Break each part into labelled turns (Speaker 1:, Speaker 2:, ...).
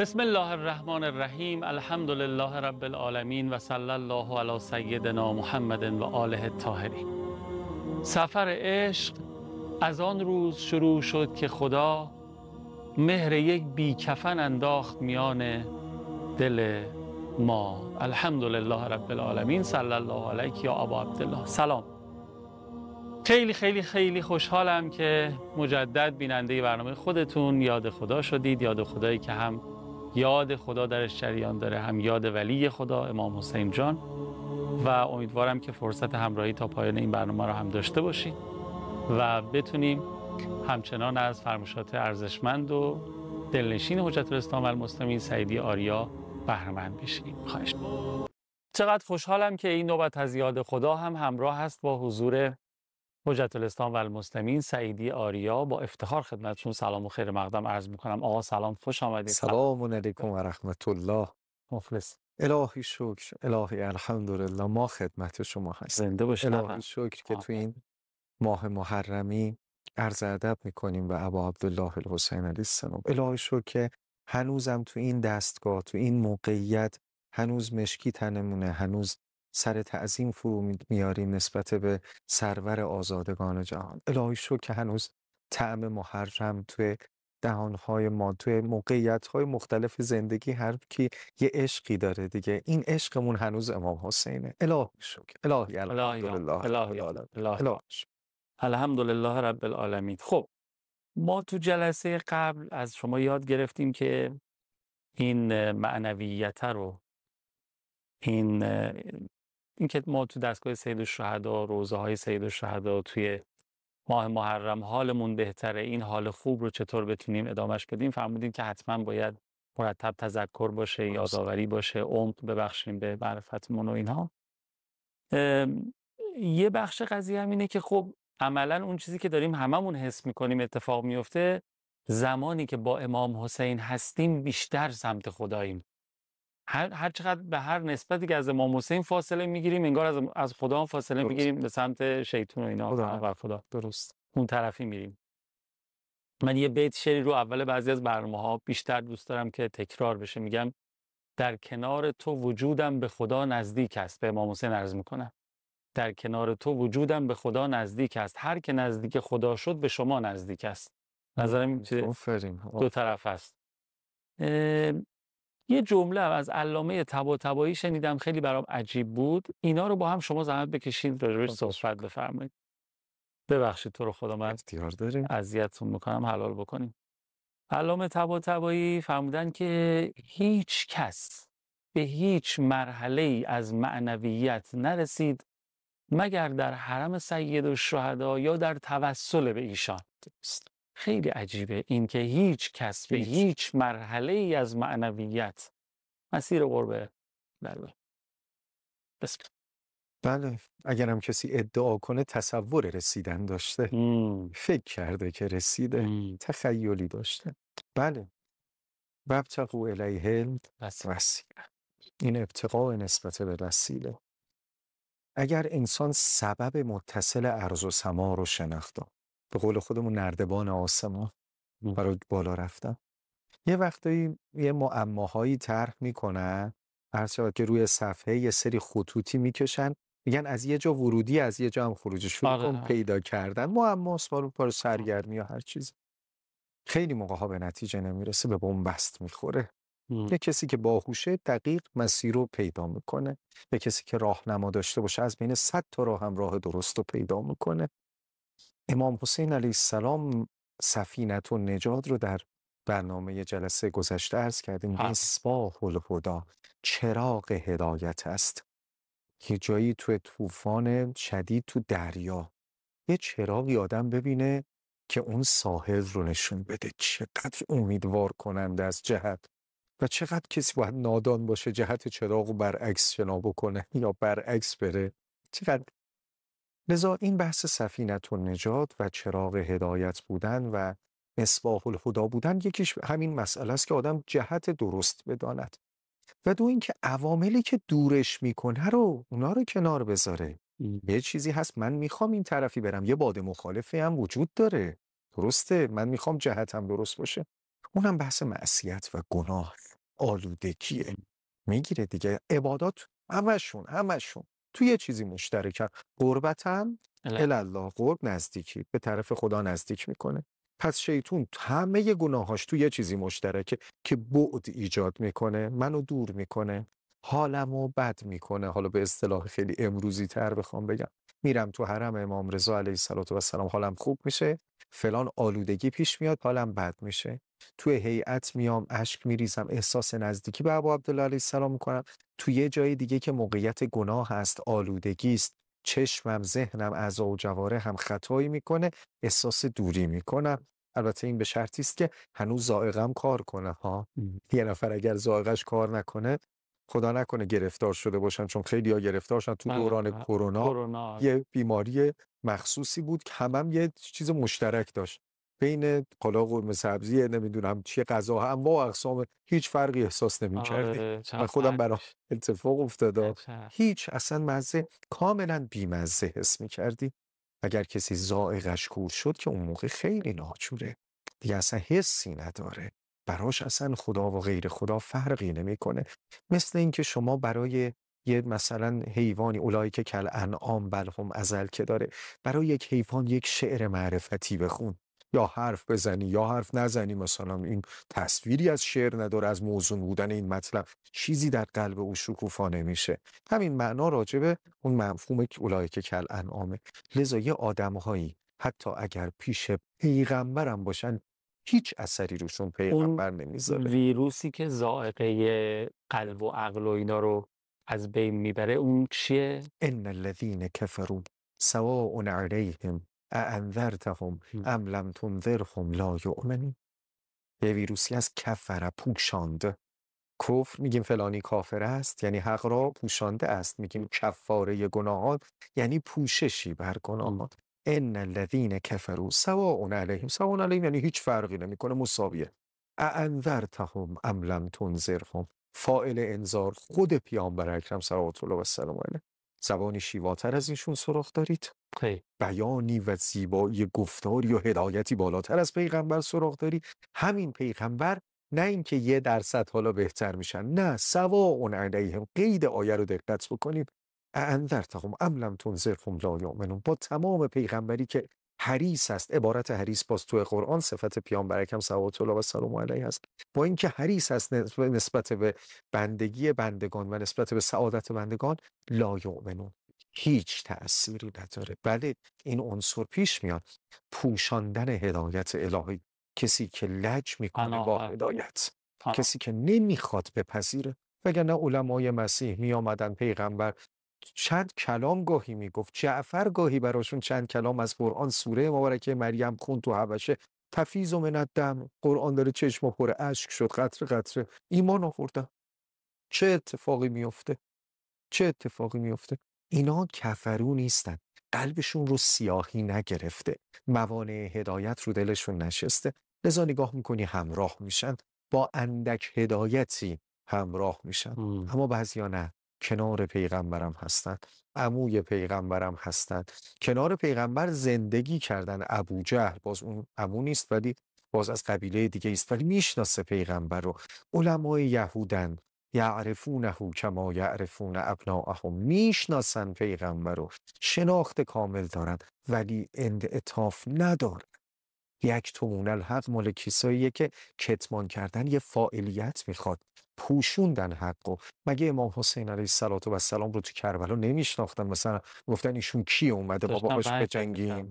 Speaker 1: بسم الله الرحمن الرحیم. الحمد لله رب العالمین و صلی الله علی سیدنا محمد و آله الطاهرین. سفر عشق از آن روز شروع شد که خدا مهر یک بیکفن انداخت میان دل ما. الحمد لله رب العالمین. صلی الله علیک یا ابا عبدالله. سلام. خیلی خیلی خیلی خوشحالم که مجدد بیننده برنامه خودتون یاد خدا شدید. یاد خدایی که هم یاد خدا درش جریان داره، هم یاد ولی خدا امام حسین جان، و امیدوارم که فرصت همراهی تا پایان این برنامه رو هم داشته باشید و بتونیم همچنان از فرمایشات ارزشمند و دلنشین حجت الاسلام و المسلمین سعیدی آریا بهره مند بشیم. خواهش می‌کنم. چقدر خوشحالم که این نوبت از یاد خدا هم همراه هست با حضور حجت الاسلام و المسلمین سعیدی آریا. با افتخار خدمتتون سلام و خیر مقدم عرض میکنم. آقا سلام، خوش آمدید.
Speaker 2: سلام علیکم و رحمت الله.
Speaker 1: مخلص.
Speaker 2: الهی شکر، الهی الحمدلله، ما خدمت شما هستیم.
Speaker 1: زنده باشید.
Speaker 2: الهی شکر که تو این ماه محرمی عرض ادب میکنیم و ابا عبدالله الحسین علیه السلام. الهی شکر که هنوزم تو این دستگاه، تو این موقعیت، هنوز مشکی تنمونه، هنوز سر تعظیم فرو میاریم نسبت به سرور آزادگان جهان. الهی شکر که هنوز طعم محرم توی دهانهای ما، توی موقعیت‌های مختلف زندگی هر کی یه عشقی داره دیگه. این عشقمون هنوز امام حسینه. الهی شکر، الهی الحمدلله، الهی
Speaker 1: الحمدلله رب العالمین. خب ما تو جلسه قبل از شما یاد گرفتیم که این معنویت رو، این که ما تو دستگاه سید الشهدا، روزه های سید الشهدا توی ماه محرم حالمون بهتره، این حال خوب رو چطور بتونیم ادامهش بدیم. فرمودیم که حتما باید مرتب تذکر باشه، یادآوری باشه، عمق ببخشیم به معرفتمون و اینها. یه بخش قضیه هم اینه که خب عملا اون چیزی که داریم هممون حس میکنیم اتفاق میفته زمانی که با امام حسین هستیم بیشتر سمت خداییم. هر چقدر به هر نسبتی که از امام حسین فاصله میگیریم انگار از خدا هم فاصله میگیریم به سمت شیطان و اینا و خدا.
Speaker 2: درست.
Speaker 1: اون طرفی میریم. من یه بیت شعری رو اول بعضی از برنامه‌ها بیشتر دوست دارم که تکرار بشه. میگم در کنار تو وجودم به خدا نزدیک است. به امام حسین عرض میکنم در کنار تو وجودم به خدا نزدیک است، هر که نزدیک خدا شد به شما نزدیک است. نظرم این دو طرف است. یه جمله از علامه طباطبایی شنیدم، خیلی برام عجیب بود. اینا رو با هم شما زحمت بکشید راجعش صحبت بفرمایید. ببخشید تو رو خدا من
Speaker 2: اختیار داریم،
Speaker 1: اذیتتون میکنم، حلال بکنیم. علامه طباطبایی فرمودن که هیچ کس به هیچ مرحله‌ای از معنویت نرسید مگر در حرم سید الشهدا یا در توسل به ایشان. خیلی عجیبه این که هیچ کس به هیچ مرحله‌ای از معنویت مسیر قربه.
Speaker 2: بله، اگرم کسی ادعا کنه تصور رسیدن داشته، فکر کرده که رسیده، تخیلی داشته. بله، وابتغوا الیه الوسیله. این ابتغاء نسبت به وسیله. اگر انسان سبب متصل ارض و سما رو شناخت، به قول خودمون نردبان آسمان برای بالا رفتن، یه وقتایی یه معماهایی طرح میکنن، هر شود که روی صفحه یه سری خطوطی میکشن، میگن از یه جا ورودی، از یه جا هم خروجی، شروع کن پیدا کردن معماست برای سرگرمی یا هر چیز. خیلی موقع ها به نتیجه نمیرسه، به بنبست میخوره. یه کسی که باهوشه دقیق مسیر رو پیدا میکنه. یه کسی که راهنما داشته باشه از بین 100 تا راه هم راه درست رو پیدا میکنه. امام حسین علیه السلام سفینه النجات رو در برنامه جلسه گذشته عرض کردیم. مصباح الهدی، چراغ هدایت است. یه جایی تو طوفان شدید تو دریا یه چراغی آدم ببینه که اون ساحل رو نشون بده، چقدر امیدوار کننده از جهت، و چقدر کسی باید نادان باشه جهت چراغ رو برعکس شنا بکنه یا برعکس بره. چقدر. لذا این بحث سفینه النجات و چراغ هدایت بودن و مصباح الهدی بودن، یکیش همین مسئله است که آدم جهت درست بداند، و دو این که عواملی که دورش میکنه رو اونا رو کنار بذاره. یه چیزی هست من میخوام این طرفی برم، یه باد مخالفی هم وجود داره، درسته، من میخوام جهتم درست باشه، اونم بحث معصیت و گناه، آلودگیه. میگیره دیگه. عبادات همشون توی یه چیزی مشترکن. قربتم الله، قرب نزدیکی، به طرف خدا نزدیک میکنه. پس شیطون همه گناهاش توی یه چیزی مشترکه که بعد ایجاد میکنه، منو دور میکنه، حالمو بد میکنه. حالا به اصطلاح خیلی امروزی تر بخوام بگم، میرم تو حرم امام رضا علیه السلام حالم خوب میشه، فلان آلودگی پیش میاد حالم بد میشه. توی هیئت میام اشک میریزم، احساس نزدیکی به ابا عبدالله علیه السلام میکنم. توی یه جای دیگه که موقعیت گناه هست، آلودگی است، چشمم، ذهنم، اعضا و جواره هم خطایی میکنه، احساس دوری میکنم. البته این به شرطی است که هنوز ذائقه‌م کار کنه ها. یه نفر اگر ذائقه‌اش کار نکنه، خدا نکنه گرفتار شده باشن، چون خیلی‌ها گرفتار شدن تو دوران کرونا. یه بیماری مخصوصی بود که هم یه چیز مشترک داشت بین قالا قرمه سبزی، نمیدونم چیه، غذا، انواع و اقسام، هیچ فرقی احساس نمی‌کردی. من خودم برام اتفاق افتاده، هیچ اصلا مزه، کاملا بیمزه حس می‌کردی. اگر کسی ذائقه‌اش کور شد که اون موقع خیلی ناجوره دیگه، اصلا حسی نداره، براش اصلا خدا و غیر خدا فرقی نمیکنه. مثل اینکه شما برای یه مثلا حیوانی، اولایک کالانعام بل هم اضل که داره، برای یک حیوان یک شعر معرفتی بخون، یا حرف بزنی یا حرف نزنی، مثلا این تصویری از شعر نداره، از موزون بودن این مطلب چیزی در قلب او شکوفا نمیشه. همین معنا راجبه اون مفهوم که اولایک کالانعامه. لذا یه آدم‌هایی حتی اگر پیش پیغمبرم باشن هیچ اثری روشون پیغمبر نمیذاره.
Speaker 1: ویروسی که ذائقه قلب و عقل و اینا رو از بین میبره اون چیه؟
Speaker 2: ان الذین کفروا سواء علیهم اانذرتهم ام لم تنذرهم لا یؤمنون. یه ویروسی از کفر، پوشانده. کفر میگیم فلانی کافر است، یعنی حق را پوشانده است. میگیم کفاره گناهات یعنی پوششی بر گناهات. ان الذین کفروا سواء علیهم، سواء علیهم یعنی هیچ فرقی نمیکنه، مساویه. اانذرتهم ام لم تنذرهم، فاعل انذار خود پیامبر اکرم صلوات الله و سلام علیه. زبانی شیواتر از ایشون سراغ دارید؟ بیانی و زیبایی گفتاری و هدایتی بالاتر از پیغمبر سراغ داری؟ همین پیغمبر، نه اینکه 1% حالا بهتر میشن، نه، سواء علیهم. قید آیه رو دقت بکنید، اانذرتهم ام لم تنذرهم لا یؤمنون. با تمام پیغمبری که حریص است، عبارت حریص باز تو قرآن صفت پیامبر اکرم صلوات الله و سلام علیه است، با اینکه حریص است نسبت به بندگی بندگان و نسبت به سعادت بندگان، لا یؤمنون، هیچ تأثیری نداره. بله این عنصر پیش میاد، پوشاندن هدایت الهی. کسی که لج میکنه با هدایت، کسی که نمیخواد بپذیره. وگرنه علمای مسیح می آمدن، پیغمبر چند کلام گاهی میگفت، جعفر گاهی براشون چند کلام از قرآن، سوره مبارکه مریم خون تو حبشه، تفیض من الدم، قرآن داره چشم پر اشک شد، قطره قطره ایمان آوردن. چه اتفاقی میفته؟ چه اتفاقی میفته؟ اینا کفرو نیستن، قلبشون رو سیاهی نگرفته، موانع هدایت رو دلشون نشسته. لذا نگاه میکنی همراه میشن، با اندک هدایتی همراه میشن. اما بعضیا نه، کنار پیغمبرم هستن، عموی پیغمبرم هستن، کنار پیغمبر زندگی کردن. ابو جهل باز اون عمو نیست ولی باز از قبیله دیگه است، ولی میشناسه پیغمبر رو. علمای یهودن، یعرفونه کما یعرفون ابناءهم، میشناسن پیغمبر رو، شناخت کامل دارن، ولی انعطاف ندارن. یکتمون الحق مال کساییه که کتمان کردن یه فاعلیت میخواد، پوشوندن حقو. مگه امام حسین علیه السلام رو تو کربلا نمیشناختن؟ مثلا گفتن ایشون کی اومده ما باهاش بجنگیم؟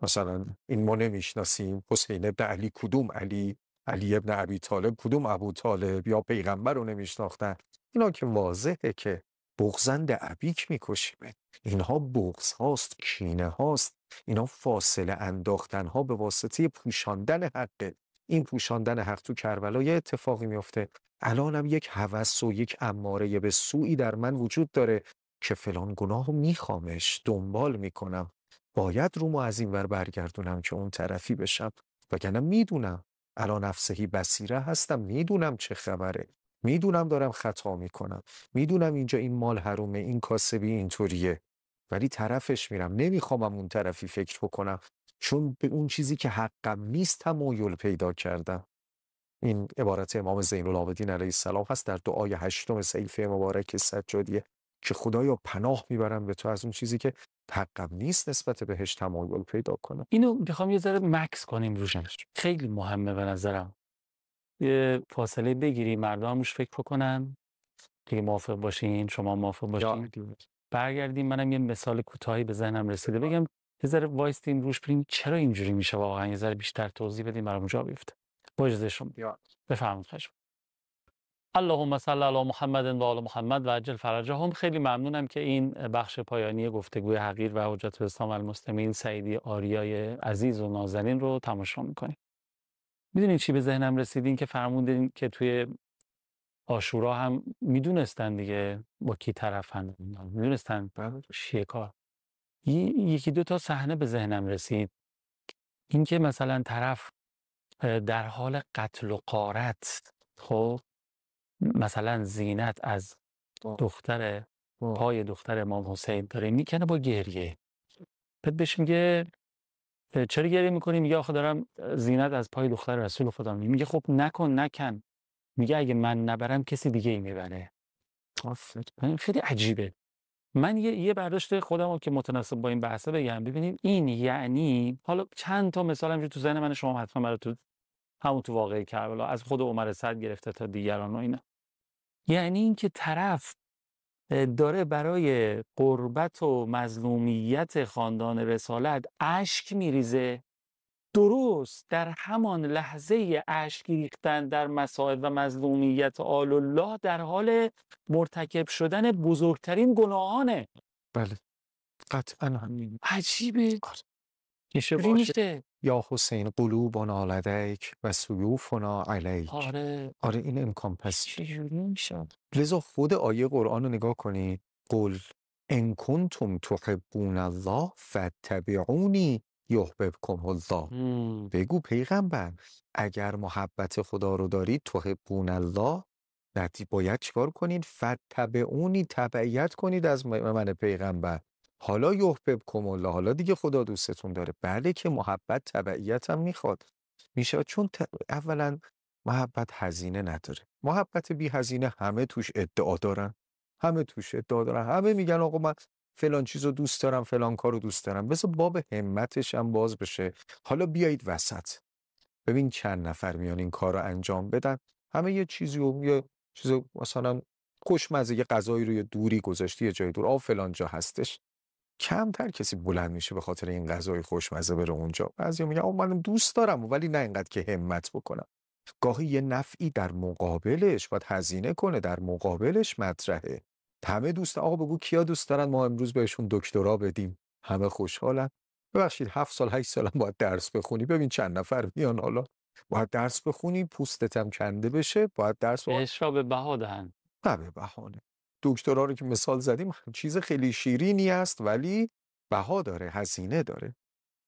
Speaker 2: مثلا این ما نمیشناسیم، حسین ابن علی کدوم علی، علی ابن ابی طالب کدوم ابو طالب، یا پیغمبر رو نمیشناختن؟ اینا که واضحه که بغضند ابیک میکشیمه. اینها بغض هاست، کینه هاست، اینا فاصله انداختن ها به واسطه پوشاندن حق. این پوشاندن حق تو کربلا یه اتفاقی میفته. الانم یک هوس و یک اماره به سوئی در من وجود داره که فلان گناهو میخوامش، دنبال میکنم، باید رومو از این ور برگردونم که اون طرفی بشم. وگرنه میدونم الان نفسهی بصیره هستم، میدونم چه خبره، میدونم دارم خطا میکنم، میدونم اینجا این مال حرومه، این کاسبی اینطوریه، ولی طرفش میرم، نمیخوامم اون طرفی فکر بکنم، چون به اون چیزی که حقم نیست تمایل پیدا کردم. این عبارت امام زین العابدین علیه السلام هست در دعای 8 صحیفه مبارک سجادیه که خدایا پناه میبرم به تو از اون چیزی که حقم نیست نسبت بهش تمایل پیدا کنم.
Speaker 1: اینو میخوام یه ذره مکس کنیم روش، خیلی مهمه به نظرم. یه فاصله بگیری، مردم روش فکر بکنن، دیگه موافق باشین، شما موافق باشین، برگردیم. منم یه مثال کوتاهی به ذهنم رسیده بگم، یه ذره وایستیم روش بریم چرا اینجوری میشه واقعا، یه ذره بیشتر توضیح بدیم برام جا بیفته. با اجازه شما بفرمایید. خواهش اللهم صل علی محمد و آل محمد و عجل فرجهم. خیلی ممنونم که این بخش پایانی گفتگوی حقیر و حجت الاسلام المسلمین سعیدی آریای عزیز و نازنین رو تماشا میکنید. میدونین چی به ذهنم رسیدین که فرمودین که توی عاشورا هم میدونستن دیگه با کی طرفن، میدونستن چیه کار. یکی دو تا صحنه به ذهنم رسید، این که مثلا طرف در حال قتل و غارت، خب مثلا زینت از دختر پای دختر امام حسین داره میکنه با گریه، بعد بهش میگه چرا گریه میکنی؟ میگه آخه دارم زینت از پای دختر رسول خدا میگه خب نکن. میگه اگه من نبرم کسی دیگه ای میبره. خیلی عجیبه. من یه برداشت خودم که متناسب با این بحثه بگم. ببینید این یعنی، حالا چند تا مثال همینجوری تو ذهن من شما حتما براتون، همون تو واقعه کربلا از خود عمر سعد گرفته تا دیگران و اینا، یعنی این که طرف داره برای قربت و مظلومیت خاندان رسالت اشک میریزه، درست در همان لحظه اشک ریختن در مصائب و مظلومیت آل الله در حال مرتکب شدن بزرگترین گناهانه.
Speaker 2: بله قطعا همین.
Speaker 1: عجیبه
Speaker 2: میشه
Speaker 1: باشه.
Speaker 2: یا حسین قلوبنا لدیک و سیوفنا علیک.
Speaker 1: آره
Speaker 2: این امکان پذیر.
Speaker 1: چجوری میشه؟
Speaker 2: لذا خود آیه قرآن رو نگاه کنید. قل ان کنتم تحبون الله فاتبعونی یحببکم الله. بگو پیغمبر اگر محبت خدا رو دارید، تحبون الله، باید چیکار کنید؟ فاتبعونی، تبعیت کنید از من پیغمبر. حالا یحببکم الله، حالا دیگه خدا دوستتون داره. بله که محبت تبعیت هم میخواد. میشه چون اولا محبت هزینه نداره. محبت بی هزینه همه توش ادعا دارن، همه میگن آقا من فلان چیزو دوست دارم، فلان کارو دوست دارم. بذار باب همتش هم باز بشه. حالا بیایید وسط، ببین چند نفر میان این کارو انجام بدن. همه یه چیزی مثلا خوشمزه، یه غذایی رو یه دوری گذاشتی، یه جای دور، فلان جا هستش. کمتر کسی بلند میشه به خاطر این غذای خوشمزه بره اونجا. بعضیا میگن من دوست دارم ولی نه اینقدر که همت بکنم. گاهی یه نفعی در مقابلش باید هزینه کنه، در مقابلش مطرحه. همه دوست، آقا بگو کیا دوست دارن ما امروز بهشون دکترا بدیم؟ همه خوشحالن. ببخشید 7 سال 8 سال باید درس بخونی، ببین چند نفر میان. حالا باید درس بخونی، پوستت هم کنده بشه، باید درس
Speaker 1: بهش را به بها دهن.
Speaker 2: نه به بهانه. دکترا رو که مثال زدیم چیز خیلی شیرینی است ولی بها داره، هزینه داره.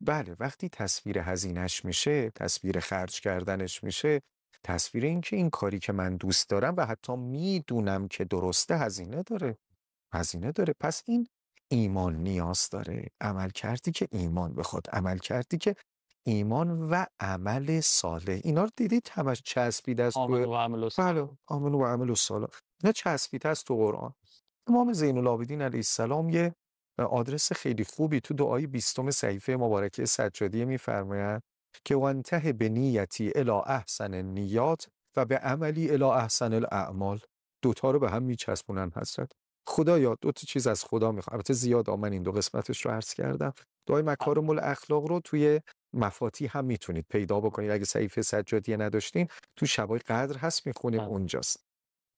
Speaker 2: بله وقتی تصویر هزینهش میشه، تصویر خرج کردنش میشه، تصویر این که این کاری که من دوست دارم و حتی میدونم که درسته، هزینه داره. پس این ایمان نیاز داره. عمل کردی که ایمان بخواد، عمل کردی که ایمان و عمل صالح، اینا رو دیدید همش چسبیده است.
Speaker 1: آمن و عمل صالح.
Speaker 2: بله آمن و عمل صالح، اینا چسبیده است تو قرآن. امام زین العابدین علیه السلام یه آدرس خیلی خوبی تو دعای 20 صحیفه مبارکه سجادیه میفرمایند که وانته به نیتی الی احسن النیات و به عملی الی احسن الاعمال. دوتا رو به هم میچسبونن حضرت. خدایا دو تا چیز از خدا میخوام. البته زیاد من این 2 قسمتش رو عرض کردم. دعای مکارم الاخلاق رو توی مفاتیح هم میتونید پیدا بکنید. اگه صحیفه سجادیه نداشتین تو شبای قدر هست، میخونیم اونجاست.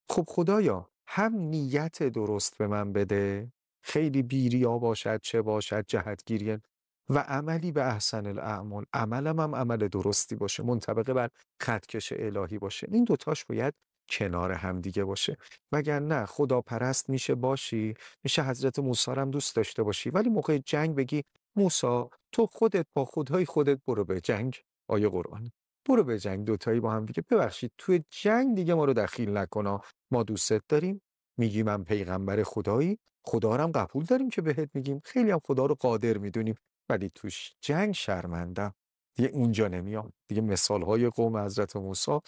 Speaker 2: خب خدایا هم نیت درست به من بده، خیلی بیریا باشد چه باشد جهتگیری، و عملی به احسن الاعمال، عملم هم عمل درستی باشه، منطبق بر خطکش الهی باشه. این دوتاش باید کنار هم دیگه باشه. وگرنه خدا پرست میشه باشی، میشه حضرت موسی هم دوست داشته باشی ولی موقع جنگ بگی موسی تو خودت با خدای خودت برو به جنگ. آیه قرآن برو به جنگ، دوتایی با هم دیگه. ببخشید توی جنگ دیگه ما رو دخیل نکنا، ما دوستت داریم، میگی من پیغمبر خدایی، خدا رو هم قبول داریم که بهت میگیم، خیلی هم خدا رو قادر میدونیم، ولی توش جنگ شرمندم دیگه. اونجا نمیام دیگه. مثالهای قوم حضرت موسی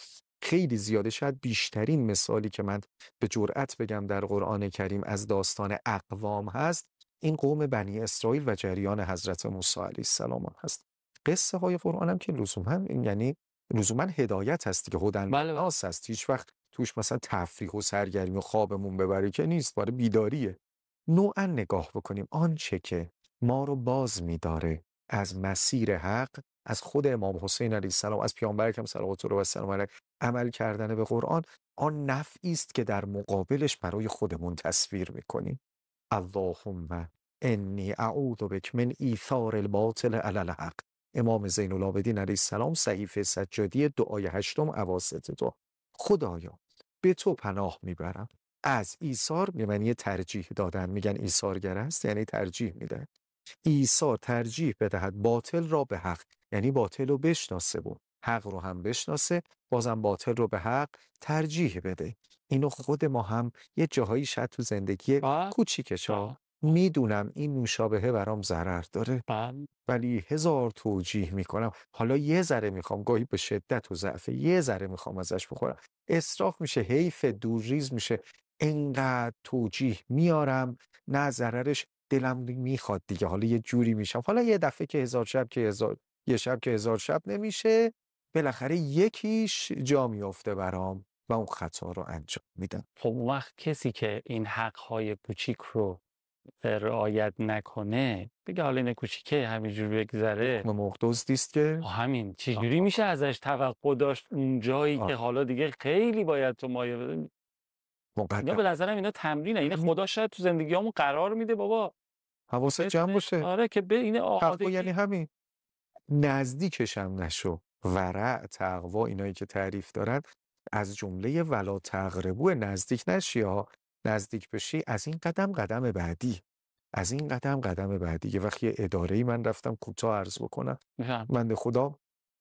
Speaker 2: خیلی زیاده. شاید بیشترین مثالی که من به جرئت بگم در قرآن کریم از داستان اقوام هست، این قوم بنی اسرائیل و جریان حضرت موسی علیه السلام هست. قصه های قرآن هم که لزوما هدایت هست که هدن للناس هست، هیچ وقت توش مثلا تفریح و سرگرمی و خوابمون ببره که نیست، برای بیداریه. نوعا نگاه بکنیم آنچه که ما رو باز می‌داره از مسیر حق، از خود امام حسین علیه السلام، از پیامبر اکرم صلوات الله و سلام علیه، عمل کردن به قرآن، آن نفعی است که در مقابلش برای خودمون تصویر می‌کنیم. اللهم انی اعوذ بک من ایثار الباطل علی الحق. امام زین العابدین علیه السلام صحیفه سجادی دعای 8 اواسط دعا. خدایا به تو پناه میبرم از ایثار، به معنی ترجیح دادن، میگن ایثارگر است یعنی ترجیح میده. ایثار ترجیح بدهد باطل را به حق، یعنی باطل رو بشناسه و حق رو هم بشناسه، بازم باطل رو به حق ترجیح بده. اینو خود ما هم یه جاهایی شاید تو زندگی کوچیکشا میدونم این مشابهه برام ضرر داره، ولی هزار توجیه میکنم، حالا یه ذره میخوام، گاهی به شدت و ضعف یه ذره میخوام ازش بخورم، اسراف میشه، حیف، دورریز میشه، اینقدر توجیه میارم، نه ضررش دلم میخواد دیگه، حالا یه جوری میشم، حالا یه دفعه که 1000 شب که 1000، یه شب که 1000 شب نمیشه، بالاخره یکیش جا میافته برام و اون خطا رو انجام میدم.
Speaker 1: خب اون وقت کسی که این حق‌های کوچیک رو رعایت نکنه، بگه حالا این کوچیکه همینجور بگذره،
Speaker 2: مرغ دزدیست که
Speaker 1: همین چجوری میشه ازش توقع داشت اون جایی که حالا دیگه خیلی باید تو مایه بده؟ اینا به نظرم اینا تمرینه، این خدا شاید تو زندگیامون قرار میده بابا
Speaker 2: حواست جمع باشه.
Speaker 1: آره که به این
Speaker 2: تقوا یعنی همین، نزدیکش هم نشو. ورع، تقوا، اینایی که تعریف دارن از جمله ولا تقربو، نزدیک نشی ها. نزدیک بشی از این قدم قدم بعدی، از این قدم قدم بعدی. یه وقت یه اداره‌ای من رفتم کوتاه عرض بکنم، بنده خدا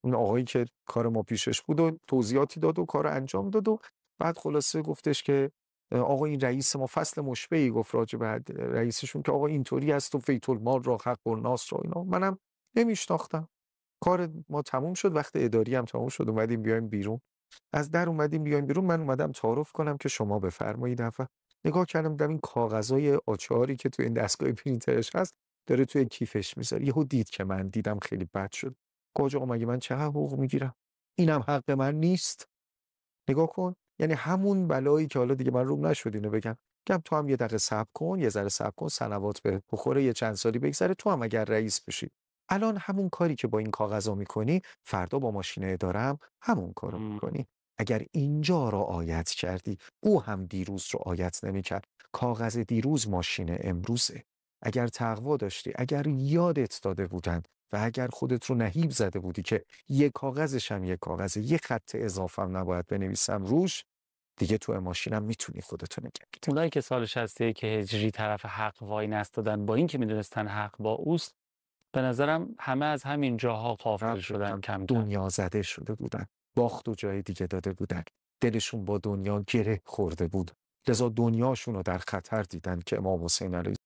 Speaker 2: اون آقایی که کار ما پیشش بود و توضیحاتی داد و کار انجام داد و بعد خلاصه گفتش که آقا این رئیس ما فصل مشبهی گفت راجع به رئیسشون که آقا اینطوری است و فیت المال را حق الناس را، اینا منم نمیشناختم. کار ما تموم شد، وقت اداری هم تموم شد، اومدیم بیایم بیرون، از در اومدیم بیایم بیرون، من اومدم تعارف کنم که شما بفرمایید. دفعه نگاه کردم دیدم این کاغذای آچاری که تو این دستگاه پرینترش هست داره توی کیفش میذاره. یهو دید که من دیدم، خیلی بد شد. گفت آقا مگه من چه حقوق میگیرم؟ اینم حق من نیست؟ نگاه کن، یعنی همون بلایی که حالا دیگه من روم نشد اینو بگم تو هم یه دقیقه صبر کن، یه ذره صبر کن، سنوات به بخوره، یه چند سالی بگذره، تو هم اگر رئیس بشی، الان همون کاری که با این کاغذا میکنی فردا با ماشین اداره هم همون کارو میکنی. اگر اینجا رو رعایت کردی، او هم دیروز رو رعایت نمیکرد. کاغذ دیروز ماشین امروزه. اگر تقوا داشتی، اگر یادت داده بودن و اگر خودت رو نهیب زده بودی که یک کاغذش هم یک کاغذه، یک خط اضافه هم نباید بنویسم روش، دیگه تو ماشینم میتونی خودتو نگه داری.
Speaker 1: اونایی که سال 61 که هجری طرف حق وای نستادن، با این که میدونستن حق با اوست، به نظرم همه از همین جاها غافل شدن، کم
Speaker 2: دنیا زده شده بودن، باخت و جای دیگه داده بودن، دلشون با دنیا گره خورده بود، لذا دنیاشون رو در خطر دیدن که امام حسین علیه